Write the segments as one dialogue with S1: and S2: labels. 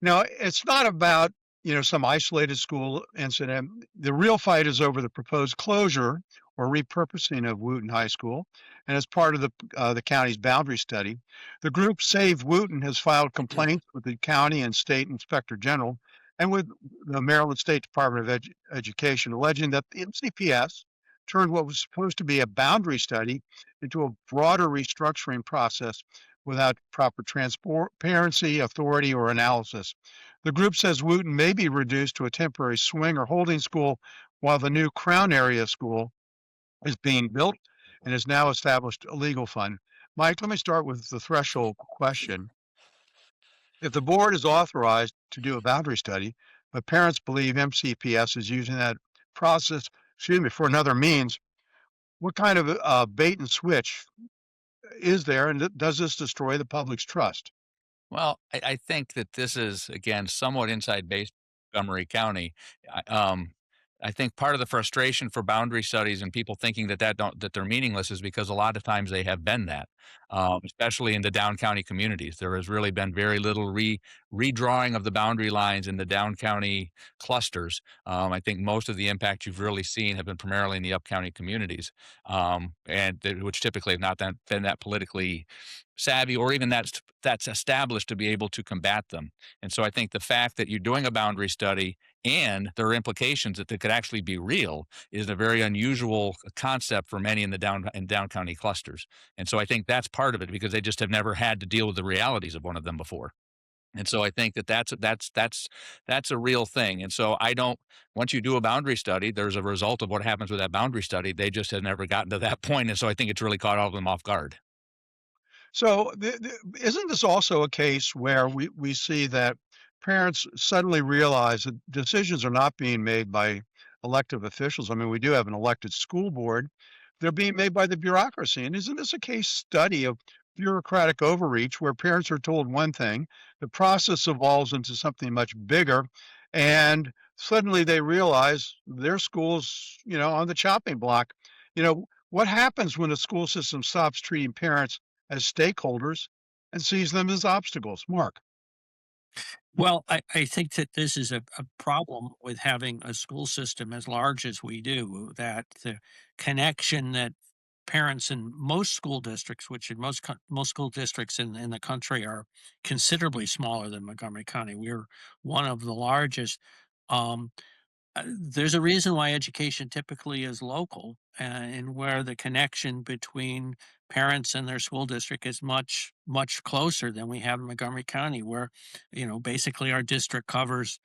S1: Now, it's not about, some isolated school incident. The real fight is over the proposed closure or repurposing of Wootton High School, and as part of the county's boundary study, the group Save Wootton has filed complaints with the county and state inspector general and with the Maryland State Department of Education, alleging that the MCPS turned what was supposed to be a boundary study into a broader restructuring process without proper transparency, authority, or analysis. The group says Wooten may be reduced to a temporary swing or holding school while the new Crown Area School is being built and has now established a legal fund. Mike, let me start with the threshold question. If the board is authorized to do a boundary study, but parents believe MCPS is using that process, for another means, what kind of bait and switch is there, and does this destroy the public's trust?
S2: Well, I think that this is, again, somewhat inside based Montgomery County. I, um, I think part of the frustration for boundary studies and people thinking that they're meaningless is because a lot of times they have been that, especially in the down county communities. There has really been very little redrawing of the boundary lines in the down county clusters. I think most of the impact you've really seen have been primarily in the up county communities, which typically have not been that politically savvy or even that's established to be able to combat them. And so I think the fact that you're doing a boundary study and there are implications that they could actually be real is a very unusual concept for many in the down county clusters. And so I think that's part of it because they just have never had to deal with the realities of one of them before. And so I think that that's a real thing. And so I don't once you do a boundary study, there's a result of what happens with that boundary study. They just have never gotten to that point. And so I think it's really caught all of them off guard.
S1: So, isn't this also a case where we see that parents suddenly realize that decisions are not being made by elective officials? I mean, we do have an elected school board. They're being made by the bureaucracy. And isn't this a case study of bureaucratic overreach where parents are told one thing, the process evolves into something much bigger, and suddenly they realize their school's, on the chopping block. What happens when the school system stops treating parents as stakeholders and sees them as obstacles? Mark.
S3: Well, I think that this is a problem with having a school system as large as we do, that the connection that parents in most school districts, which in most school districts in the country are considerably smaller than Montgomery County. We're one of the largest. Um, there's a reason why education typically is local, and where the connection between parents and their school district is much closer than we have in Montgomery County, where basically our district covers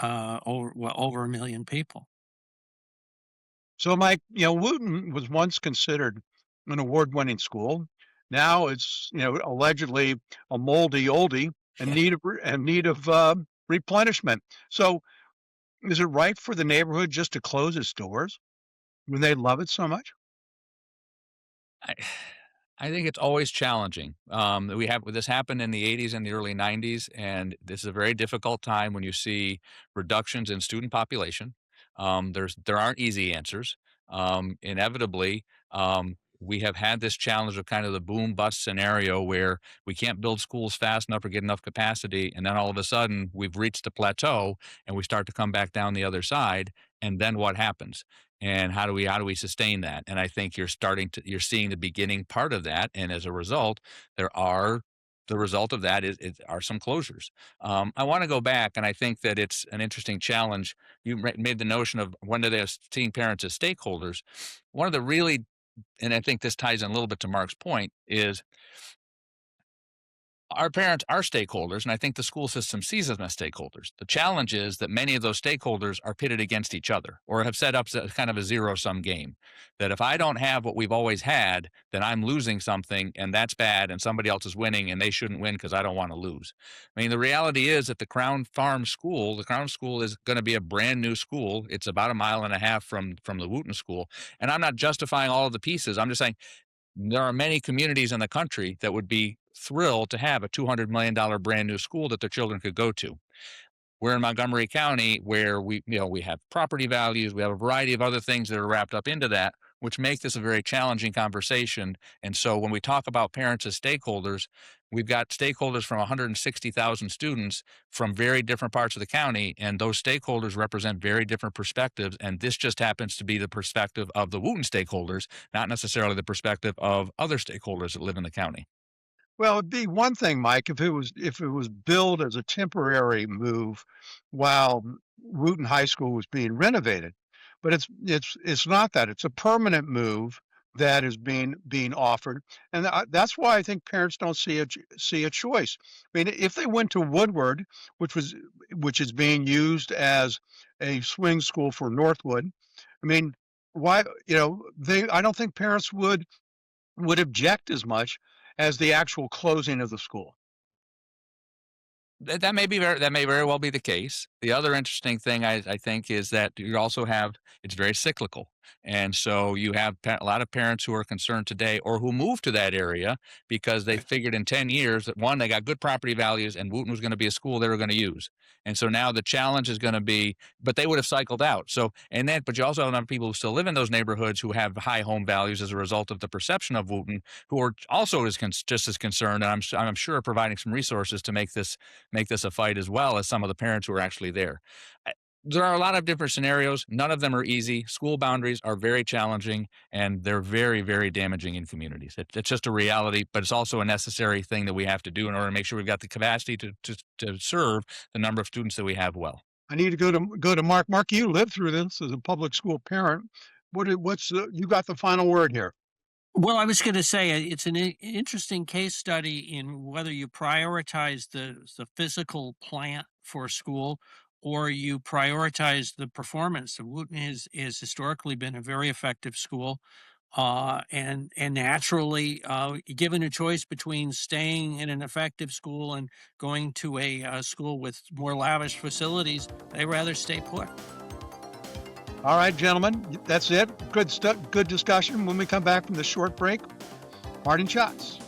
S3: over 1 million people.
S1: So, Mike, Wooten was once considered an award-winning school. Now it's, allegedly a moldy oldie and need of replenishment. So, is it right for the neighborhood just to close its doors when they love it so much?
S2: I, I think it's always challenging. We have this happened in the 80s and the early 90s, and this is a very difficult time when you see reductions in student population. There aren't easy answers. Inevitably, we have had this challenge of kind of the boom bust scenario where we can't build schools fast enough or get enough capacity, and then all of a sudden we've reached a plateau and we start to come back down the other side. And then what happens? And how do we sustain that? And I think you're seeing the beginning part of that, and as a result there are the result of that are some closures. I want to go back, and I think that it's an interesting challenge. You made the notion of when do they seeing parents as stakeholders. One of the really, and I think this ties in a little bit to Mark's point, is our parents are stakeholders, and I think the school system sees them as stakeholders. The challenge is that many of those stakeholders are pitted against each other or have set up kind of a zero sum game. That if I don't have what we've always had, then I'm losing something, and that's bad, and somebody else is winning, and they shouldn't win because I don't want to lose. I mean, the reality is that the Crown School is going to be a brand new school. It's about a mile and a half from the Wootton School. And I'm not justifying all of the pieces. I'm just saying there are many communities in the country that would be thrilled to have a $200 million brand new school that their children could go to. We're in Montgomery County where we have property values, we have a variety of other things that are wrapped up into that. which make this a very challenging conversation. And so when we talk about parents as stakeholders, we've got stakeholders from 160,000 students from very different parts of the county, and those stakeholders represent very different perspectives. And this just happens to be the perspective of the Wootton stakeholders, not necessarily the perspective of other stakeholders that live in the county.
S1: Well, it'd be one thing, Mike, if it was billed as a temporary move while Wootton High School was being renovated. But it's not that. It's a permanent move that is being offered, and that's why I think parents don't see a choice. I mean, if they went to Woodward, which is being used as a swing school for Northwood, I mean, why, I don't think parents would object as much as the actual closing of the school.
S2: That may very well be the case. The other interesting thing I think is that you also have it's very cyclical. And so you have a lot of parents who are concerned today or who moved to that area because they figured in 10 years that one, they got good property values and Wootton was going to be a school they were going to use. And so now the challenge is going to be, but they would have cycled out. So, but you also have people who still live in those neighborhoods who have high home values as a result of the perception of Wootton, who are also just as concerned. And I'm sure providing some resources to make this a fight as well as some of the parents who are actually there. There are a lot of different scenarios. None of them are easy. School boundaries are very challenging and they're very, very damaging in communities. It's just a reality, but it's also a necessary thing that we have to do in order to make sure we've got the capacity to serve the number of students that we have well.
S1: I need to go to Mark. Mark, you lived through this as a public school parent. You got the final word here?
S3: Well, I was going to say it's an interesting case study in whether you prioritize the physical plant for a school or you prioritize the performance. Wootton has historically been a very effective school, and naturally, given a choice between staying in an effective school and going to a school with more lavish facilities, they rather stay put.
S1: All right, gentlemen, that's it. Good stuff. Good discussion. When we come back from the short break, parting shots.